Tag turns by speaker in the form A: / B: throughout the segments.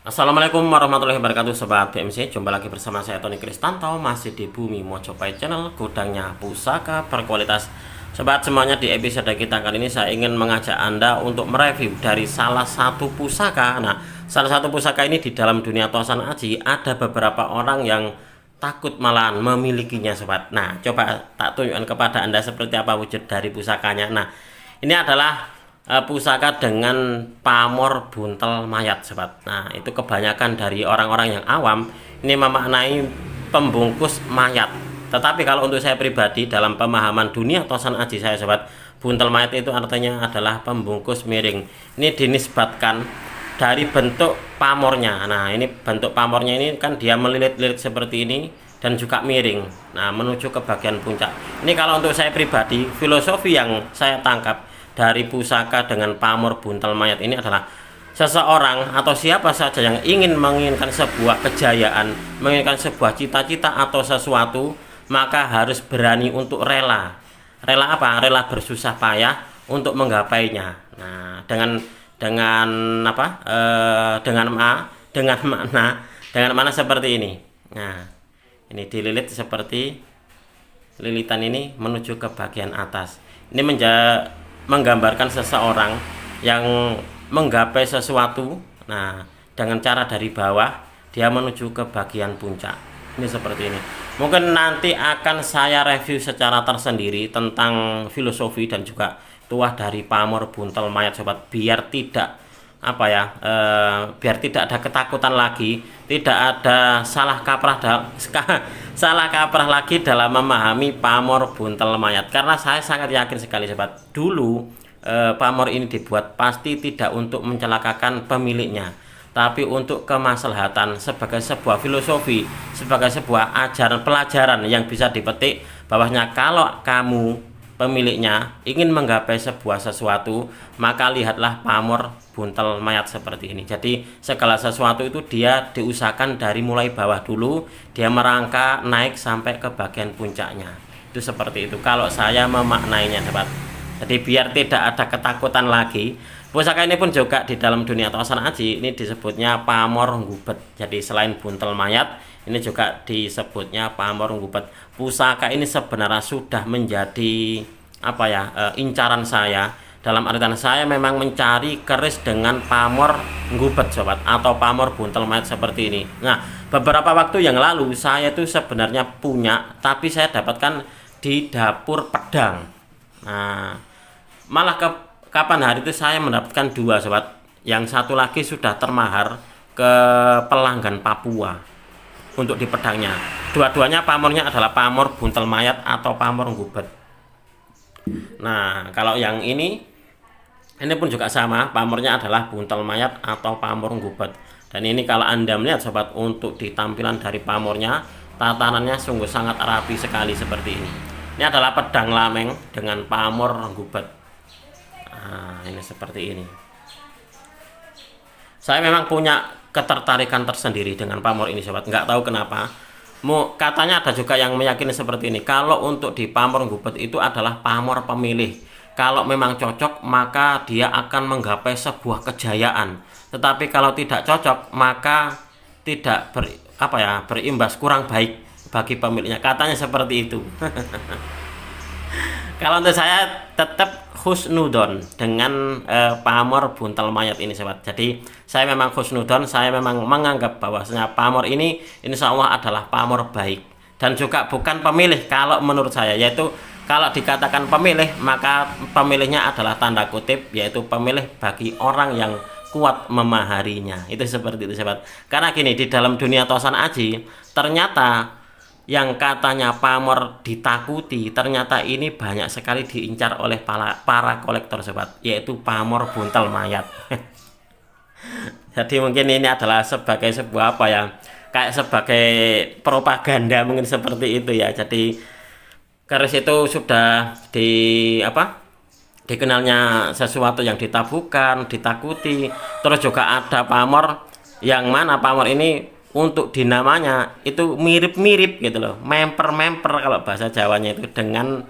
A: Assalamualaikum warahmatullahi wabarakatuh Sobat BMC. Jumpa lagi bersama saya Tony Kristanto, masih di Bumi Mojopahit Channel, gudangnya pusaka berkualitas. Sobat semuanya, di episode kita kali ini saya ingin mengajak Anda untuk mereview dari salah satu pusaka. Nah, salah satu pusaka ini di dalam dunia tosan aji ada beberapa orang yang takut malahan memilikinya Sobat. Nah, coba tak tunjukkan kepada Anda seperti apa wujud dari pusakanya. Nah, ini adalah pusaka dengan pamor buntel mayat Sobat. Nah, itu kebanyakan dari orang-orang yang awam ini memaknai pembungkus mayat. Tetapi kalau untuk saya pribadi, dalam pemahaman dunia tosan aji saya Sobat, buntel mayat itu artinya adalah pembungkus miring. Ini dinisbatkan dari bentuk pamornya. Nah, ini bentuk pamornya ini kan dia melilit-lilit seperti ini dan juga miring. Nah, menuju ke bagian puncak. Ini kalau untuk saya pribadi, filosofi yang saya tangkap dari pusaka dengan pamor buntel mayat ini adalah seseorang atau siapa saja yang menginginkan sebuah kejayaan, menginginkan sebuah cita-cita atau sesuatu, maka harus berani untuk rela. Rela apa? Rela bersusah payah untuk menggapainya. Nah, dengan apa? Dengan mana seperti ini. Nah, ini dililit seperti lilitan ini menuju ke bagian atas. Ini menggambarkan seseorang yang menggapai sesuatu. Nah, dengan cara dari bawah dia menuju ke bagian puncak. Ini seperti ini. Mungkin nanti akan saya review secara tersendiri tentang filosofi dan juga tuah dari pamor buntel mayat Sobat, biar tidak biar tidak ada ketakutan lagi, tidak ada salah kaprah lagi dalam memahami pamor buntel mayat. Karena saya sangat yakin sekali Sobat, dulu pamor ini dibuat pasti tidak untuk mencelakakan pemiliknya, tapi untuk kemaslahatan, sebagai sebuah filosofi, sebagai sebuah pelajaran yang bisa dipetik bahwasanya kalau kamu pemiliknya ingin menggapai sebuah sesuatu, maka lihatlah pamor buntel mayat seperti ini. Jadi segala sesuatu itu dia diusahakan dari mulai bawah dulu, dia merangkak naik sampai ke bagian puncaknya. Itu seperti itu kalau saya memaknainya Sobat. Jadi biar tidak ada ketakutan lagi. Pusaka ini pun juga di dalam dunia tosan aji ini disebutnya pamor ngubet. Jadi selain buntel mayat, ini juga disebutnya pamor ngubet. Pusaka ini sebenarnya sudah menjadi incaran saya. Dalam artian saya memang mencari keris dengan pamor ngubet Sobat, atau pamor buntel mayat seperti ini. Nah, beberapa waktu yang lalu saya itu sebenarnya punya, tapi saya dapatkan di dapur pedang. Nah, malah kapan hari itu saya mendapatkan dua Sobat. Yang satu lagi sudah termahar ke pelanggan Papua untuk di pedangnya. Dua-duanya pamornya adalah pamor buntel mayat atau pamor ngubet. Nah, kalau yang ini pun juga sama, pamornya adalah buntel mayat atau pamor ngubet. Dan ini kalau Anda melihat Sobat, untuk di tampilan dari pamornya, tatanannya sungguh sangat rapi sekali seperti ini. Ini adalah pedang lameng dengan pamor ngubet. Nah, ini seperti ini. Saya memang punya ketertarikan tersendiri dengan pamor ini Sobat, nggak tahu kenapa. Katanya ada juga yang meyakini seperti ini, kalau untuk di pamor ngubet itu adalah pamor pemilih. Kalau memang cocok, maka dia akan menggapai sebuah kejayaan. Tetapi kalau tidak cocok, maka tidak berimbas, kurang baik bagi pemiliknya. Katanya seperti itu. Kalau untuk saya tetap husnudon dengan pamor buntel mayat ini Sobat. Jadi saya memang husnudon, saya memang menganggap bahwasanya pamor ini insya Allah adalah pamor baik. Dan juga bukan pemilih kalau menurut saya, yaitu kalau dikatakan pemilih, maka pemilihnya adalah tanda kutip, yaitu pemilih bagi orang yang kuat memaharinya. Itu seperti itu Sobat. Karena gini, di dalam dunia tosan aji, ternyata yang katanya pamor ditakuti, ternyata ini banyak sekali diincar oleh para kolektor Sobat, yaitu pamor buntel mayat. Jadi mungkin ini adalah sebagai sebuah kayak sebagai propaganda mungkin seperti itu ya. Jadi keris itu sudah dikenalnya sesuatu yang ditabukan, ditakuti. Terus juga ada pamor yang mana pamor ini untuk dinamanya itu mirip-mirip gitu loh, memper-memper kalau bahasa Jawanya itu dengan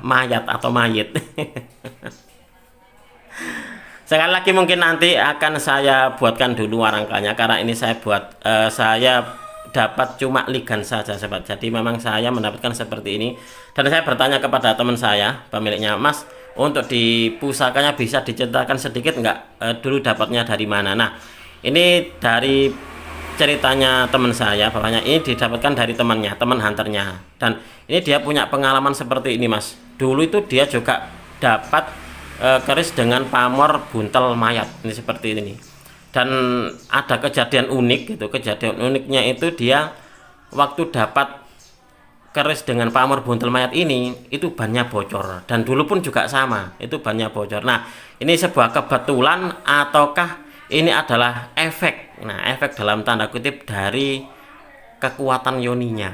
A: mayat atau mayit. Sekali lagi mungkin nanti akan saya buatkan dulu warangkanya, karena ini saya dapat cuma ligan saja sobat. Jadi memang saya mendapatkan seperti ini, dan saya bertanya kepada teman saya pemiliknya, Mas, untuk di pusakanya bisa diceritakan sedikit nggak, dulu dapatnya dari mana? Nah, ini dari ceritanya teman saya, bahwanya ini didapatkan dari temannya, teman hunternya, dan ini dia punya pengalaman seperti ini, Mas. Dulu itu dia juga dapat keris dengan pamor buntel mayat ini seperti ini, dan ada kejadian unik gitu. Kejadian uniknya itu dia waktu dapat keris dengan pamor buntel mayat ini, itu bannya bocor, dan dulu pun juga sama, itu bannya bocor. Nah, ini sebuah kebetulan ataukah ini adalah efek, nah efek dalam tanda kutip dari kekuatan yoninya.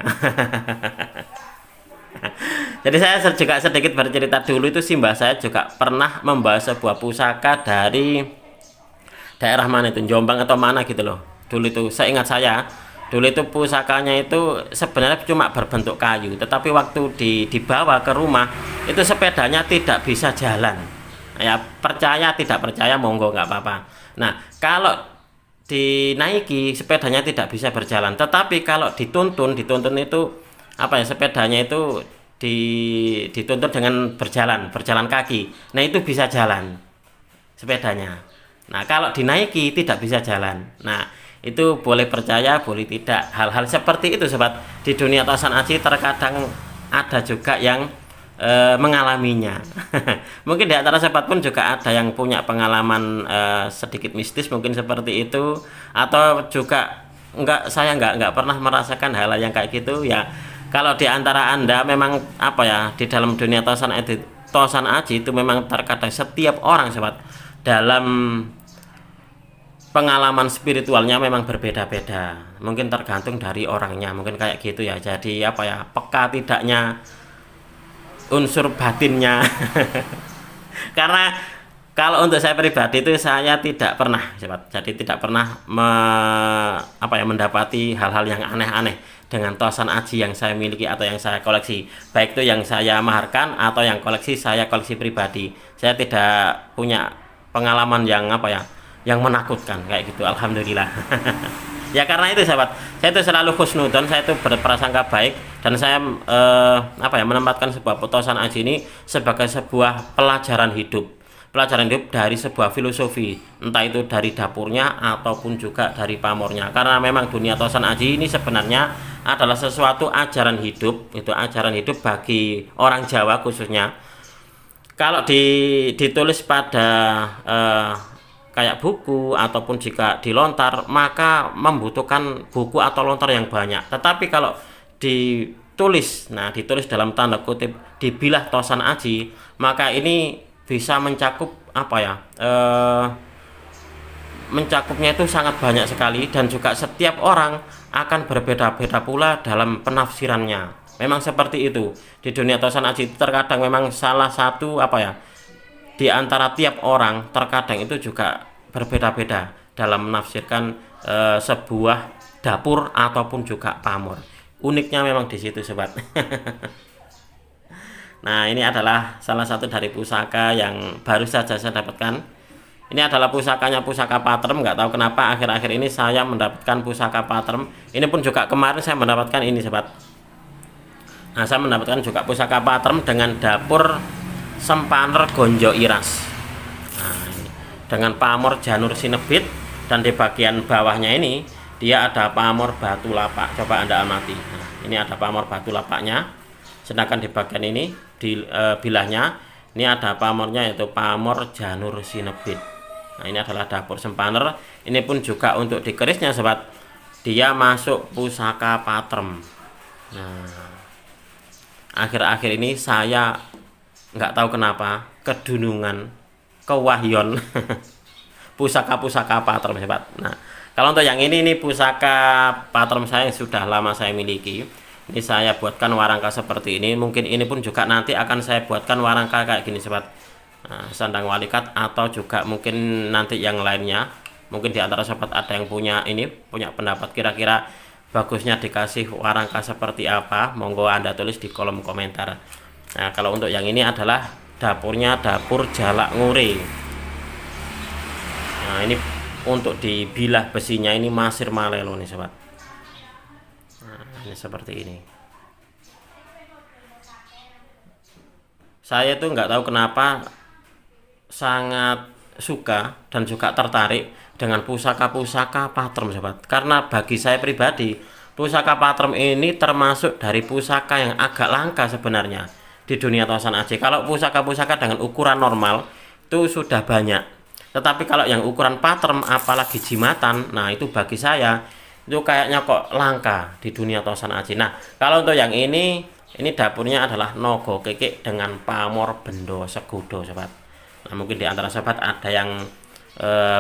A: Jadi saya juga sedikit bercerita, dulu itu Simbah saya juga pernah membawa sebuah pusaka dari daerah mana itu, Jombang atau mana gitu loh. Dulu itu seingat saya, dulu itu pusakanya itu sebenarnya cuma berbentuk kayu, tetapi waktu dibawa ke rumah itu sepedanya tidak bisa jalan. Ya percaya tidak percaya monggo, nggak apa-apa. Nah, kalau dinaiki sepedanya tidak bisa berjalan, tetapi kalau dituntun itu apa ya, sepedanya itu dituntun dengan berjalan kaki. Nah, itu bisa jalan sepedanya. Nah, kalau dinaiki tidak bisa jalan. Nah, itu boleh percaya boleh tidak. Hal-hal seperti itu sobat, di dunia Tosan Aji terkadang ada juga yang mengalaminya. Mungkin di antara sobat pun juga ada yang punya pengalaman sedikit mistis mungkin seperti itu, atau juga saya nggak pernah merasakan hal yang kayak gitu ya. Kalau di antara Anda memang apa ya, di dalam dunia Tosan Aji itu memang terkadang setiap orang sobat dalam pengalaman spiritualnya memang berbeda-beda, mungkin tergantung dari orangnya, mungkin kayak gitu ya. Jadi apa ya, peka tidaknya unsur batinnya. Karena kalau untuk saya pribadi itu saya tidak pernah sobat, jadi tidak pernah mendapati hal-hal yang aneh-aneh dengan Tosan Aji yang saya miliki atau yang saya koleksi, baik itu yang saya maharkan atau yang saya koleksi pribadi. Saya tidak punya pengalaman yang yang menakutkan kayak gitu, alhamdulillah. Ya karena itu sahabat, saya itu selalu khusnudon, saya itu berprasangka baik, dan saya menempatkan sebuah Tosan Aji ini sebagai sebuah pelajaran hidup dari sebuah filosofi, entah itu dari dapurnya ataupun juga dari pamornya. Karena memang dunia Tosan Aji ini sebenarnya adalah sesuatu ajaran hidup, itu ajaran hidup bagi orang Jawa khususnya. Kalau ditulis pada kayak buku ataupun jika dilontar, maka membutuhkan buku atau lontar yang banyak. Tetapi kalau ditulis dalam tanda kutip dibilah Tosan Aji, maka ini bisa mencakup mencakupnya itu sangat banyak sekali, dan juga setiap orang akan berbeda-beda pula dalam penafsirannya. Memang seperti itu di dunia Tosan Aji. Terkadang memang salah satu di antara tiap orang terkadang itu juga berbeda-beda dalam menafsirkan sebuah dapur ataupun juga pamor. Uniknya memang di situ sobat. Nah, ini adalah salah satu dari pusaka yang baru saja saya dapatkan. Ini adalah pusaka patrem. Nggak tahu kenapa akhir-akhir ini saya mendapatkan pusaka patrem. Ini pun juga kemarin saya mendapatkan ini sobat. Nah, saya mendapatkan juga pusaka patrem dengan dapur sempaner gonjo iras. Nah, ini dengan pamor janur sinebit, dan di bagian bawahnya ini dia ada pamor batu lapak. Coba Anda amati. Nah, ini ada pamor batu lapaknya. Sedangkan di bagian ini di bilahnya ini ada pamornya, yaitu pamor janur sinebit. Nah, ini adalah dapur sempaner. Ini pun juga untuk di kerisnya sobat, dia masuk pusaka patrem. Nah, akhir-akhir ini saya nggak tahu kenapa kedunungan kewahyon pusaka-pusaka patrem sobat. Nah, kalau untuk yang ini pusaka patrem saya yang sudah lama saya miliki. Ini saya buatkan warangka seperti ini. Mungkin ini pun juga nanti akan saya buatkan warangka kayak gini sobat. Nah, sandang walikat atau juga mungkin nanti yang lainnya. Mungkin di antara sobat ada yang punya pendapat kira-kira bagusnya dikasih warangka seperti apa, monggo Anda tulis di kolom komentar. Nah, kalau untuk yang ini adalah dapurnya dapur Jalak Ngure. Nah, ini untuk dibilah besinya ini Masir Malelo nih sobat. Nah, ini seperti ini. Saya tuh nggak tahu kenapa sangat suka dan juga tertarik dengan pusaka-pusaka patrem sobat, karena bagi saya pribadi pusaka patrem ini termasuk dari pusaka yang agak langka sebenarnya di dunia Tosan Aji. Kalau pusaka-pusaka dengan ukuran normal itu sudah banyak, tetapi kalau yang ukuran patrem apalagi jimatan, nah itu bagi saya itu kayaknya kok langka di dunia Tosan Aji. Nah, kalau untuk yang ini dapurnya adalah Nogo Kekek dengan pamor bendo segudo sobat. Nah, mungkin di antara sobat ada yang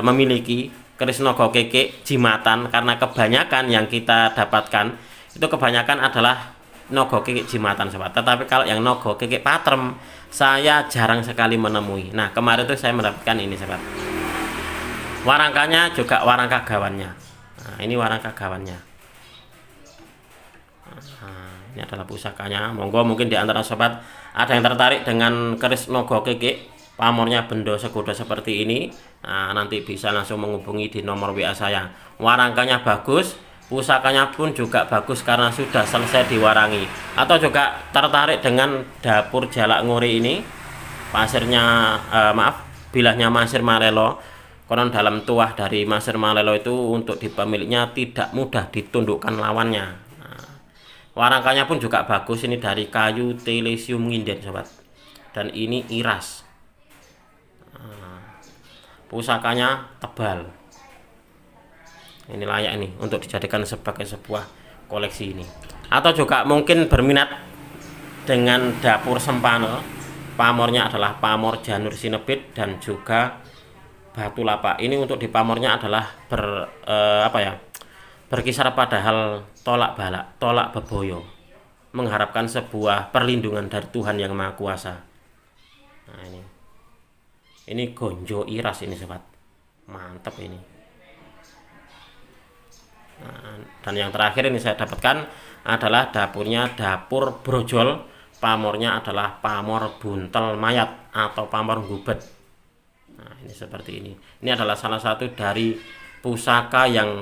A: memiliki keris Nogo Kekek jimatan, karena kebanyakan yang kita dapatkan itu kebanyakan adalah Nogo Kekek jimatan sobat. Tetapi kalau yang Nogo Kekek patrem saya jarang sekali menemui. Nah, kemarin itu saya mendapatkan ini sobat. Warangkanya juga warangka gawannya. Nah, ini warangka gawannya. Nah, ini adalah pusakanya. Monggo mungkin di antara sobat ada yang tertarik dengan keris Nogo Kekek pamornya bendo segudo seperti ini. Nah, nanti bisa langsung menghubungi di nomor WA saya. Warangkanya bagus, pusakanya pun juga bagus karena sudah selesai diwarangi. Atau juga tertarik dengan dapur Jalak Nguri ini, pasirnya bilahnya Masir Malelo. Konon dalam tuah dari Masir Malelo itu untuk di pemiliknya tidak mudah ditundukkan lawannya. Nah, warangkanya pun juga bagus, ini dari kayu telesium nginden sobat, dan ini iras. Nah, pusakanya tebal. Ini layak nih untuk dijadikan sebagai sebuah koleksi ini. Atau juga mungkin berminat dengan dapur Sempane, pamornya adalah pamor Janur Sinebit dan juga batu lapak. Ini untuk di pamornya adalah berkisar pada hal tolak balak, tolak beboyo, mengharapkan sebuah perlindungan dari Tuhan yang Maha Kuasa. Nah, ini gonjo iras ini sobat, mantap ini. Nah, dan yang terakhir ini saya dapatkan adalah dapur brojol, pamornya adalah pamor buntel mayat atau pamor gubet. Nah, ini seperti ini. Ini adalah salah satu dari pusaka yang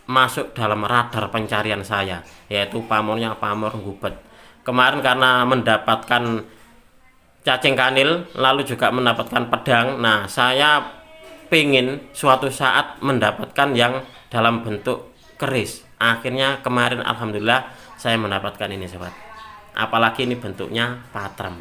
A: masuk dalam radar pencarian saya, yaitu pamornya pamor gubet. Kemarin karena mendapatkan cacing kanil, lalu juga mendapatkan pedang. Nah, saya pengen suatu saat mendapatkan yang dalam bentuk keris. Akhirnya kemarin alhamdulillah saya mendapatkan ini sobat. Apalagi ini bentuknya patrem.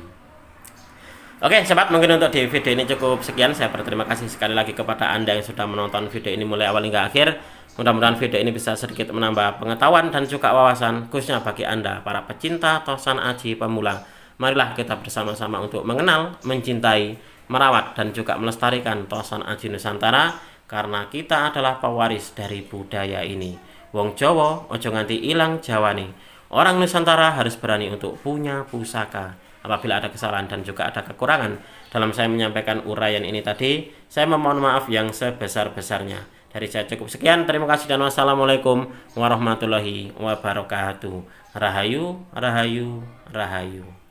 A: Oke sobat, mungkin untuk di video ini cukup sekian. Saya berterima kasih sekali lagi kepada Anda yang sudah menonton video ini mulai awal hingga akhir. Mudah-mudahan video ini bisa sedikit menambah pengetahuan dan juga wawasan, khususnya bagi Anda para pecinta Tosan Aji pemula. Marilah kita bersama-sama untuk mengenal, mencintai, merawat dan juga melestarikan Tosan Aji Nusantara, karena kita adalah pewaris dari budaya ini. Wong Jawa ojo nganti ilang Jawane. Orang Nusantara harus berani untuk punya pusaka. Apabila ada kesalahan dan juga ada kekurangan dalam saya menyampaikan uraian ini tadi, saya memohon maaf yang sebesar-besarnya. Dari saya cukup sekian. Terima kasih dan wassalamualaikum warahmatullahi wabarakatuh. Rahayu, rahayu, rahayu.